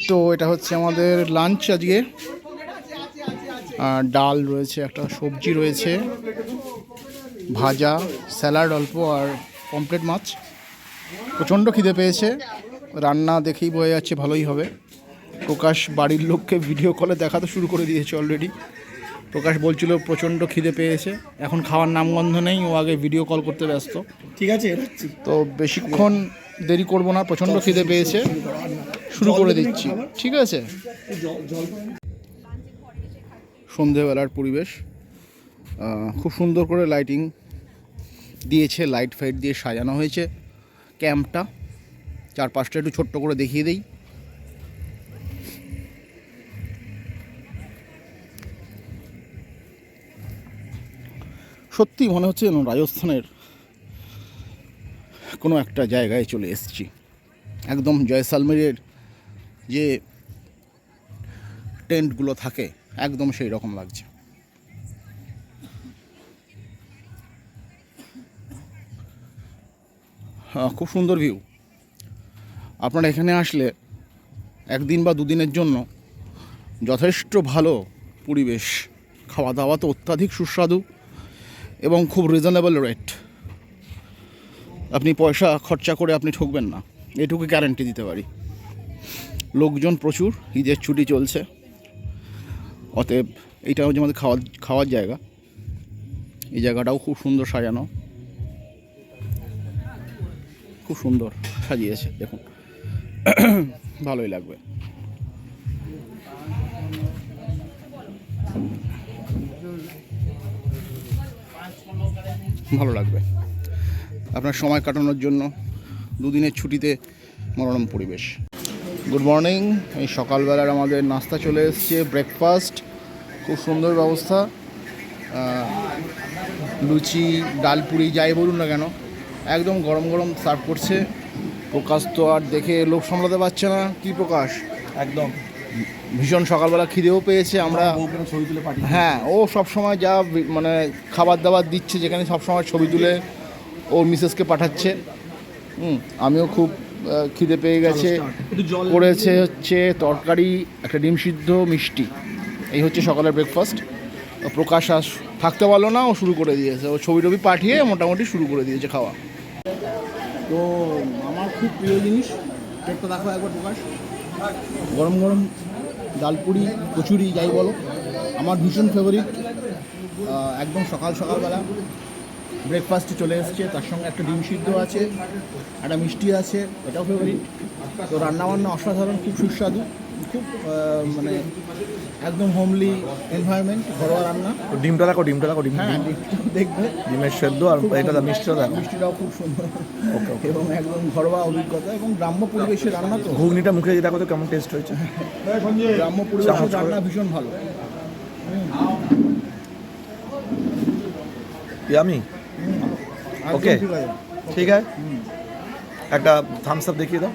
তো এটা হচ্ছে আমাদের লাঞ্চ আজকে। ডাল রয়েছে, একটা সবজি রয়েছে, ভাজা, স্যালাড অল্প আর পমফ্রেট মাছ। প্রচণ্ড খিদে পেয়েছে, রান্না দেখেই বোঝা যাচ্ছে ভালোই হবে। প্রকাশ বাড়ির লোককে ভিডিও কলে দেখাতে শুরু করে দিয়েছে অলরেডি। প্রকাশ বলছিল প্রচণ্ড খিদে পেয়েছে, এখন খাওয়ার নামগন্ধ নেই, ও আগে ভিডিও কল করতে ব্যস্ত। ঠিক আছে, তো বেশিক্ষণ দেরি করব না, প্রচণ্ড খিদে পেয়েছে, শুরু করে দিচ্ছি। ঠিক আছে। সন্ধেবেলার পরিবেশ, খুব সুন্দর করে লাইটিং দিয়েছে, লাইট ফাইট দিয়ে সাজানো হয়েছে ক্যাম্পটা। চারপাশটা একটু ছোট্ট করে দেখিয়ে দিই। সত্যি মনে হচ্ছে যেন রাজস্থানের কোনো একটা জায়গায় চলে এসেছি। একদম জয়সালমেরের যে টেন্টগুলো থাকে একদম সেই রকম লাগছে। খুব সুন্দর ভিউ। আপনারা এখানে আসলে একদিন বা দুদিনের জন্য যথেষ্ট ভালো পরিবেশ, খাওয়া দাওয়া তো অত্যাধিক সুস্বাদু এবং খুব রিজনেবল রেট। আপনি পয়সা খরচা করে আপনি ঠকবেন না, এটুকু গ্যারান্টি দিতে পারি। লোকজন প্রচুর, ঈদের ছুটি চলছে, অতএব এইটা হচ্ছে আমাদের খাওয়ার জায়গা। এই জায়গাটাও খুব সুন্দর সাজানো, খুব সুন্দর সাজিয়েছে, দেখুন ভালোই লাগবে। ভালো লাগবে আপনার সময় কাটানোর জন্য দুদিনের ছুটিতে। মনোরম পরিবেশ। Good morning. এই সকালবেলার আমাদের নাস্তা চলে এসছে, ব্রেকফাস্ট। খুব সুন্দর ব্যবস্থা, লুচি, ডাল, পুরি, যাই বলুন না কেন একদম গরম গরম সার্ভ করছে। প্রকাশ তো আর দেখে লোভ সামলাতে পারছে না। কি প্রকাশ, একদম ভীষণ সকালবেলা খিদেও পেয়েছে। আমরা ছবি তুলে পাঠিয়ে, হ্যাঁ, ও সবসময় যা মানে খাবার দাবার দিচ্ছে যেখানে সবসময় ছবি তুলে ও মিসেসকে পাঠাচ্ছে। আমিও খুব খিদে পেয়ে গেছে। করেছে হচ্ছে তরকারি, একটা ডিম সিদ্ধ, মিষ্টি। এই হচ্ছে সকালের ব্রেকফাস্ট। প্রকাশ আর থাকতে পারলো না, ও শুরু করে দিয়েছে, ও ছবি টবি পাঠিয়ে মোটামুটি শুরু করে দিয়েছে খাওয়া। তো আমার খুব প্রিয় জিনিস, পেটটা দেখো একবার প্রকাশ, গরম গরম ডালপুরি, কচুরি, যাই বলো, আমার ভীষণ ফেভারিট। একদম সকালবেলা ব্রেকফাস্টে চলে এসছে, তার সঙ্গে একটা ডিম সিদ্ধ আছে, একটা মিষ্টি আছে, এটাও ফেভারিট। তো রান্নাবান্না অসাধারণ, খুব সুস্বাদু, খুব মানে একদম হোমলি এনভায়রনমেন্ট, ঘরোয়া রান্না। ডিমটা দেখো, ডিম, হ্যাঁ, দেখবে ডিমের সেদ্ধ আর এটা মিষ্টিটা দেখো, মিষ্টিটাও খুব সুন্দর এবং একদম ঘরোয়া অভিজ্ঞতা এবং গ্রাম্য পরিবেশের রান্না। তো ঘুগনিটা মুখে দেখো তো কেমন টেস্ট হয়েছে। গ্রাম্য পরিবেশের রান্না ভীষণ ভালো। আমি ওকে, ঠিক আছে, একটা থামস আপ দেখিয়ে দাও।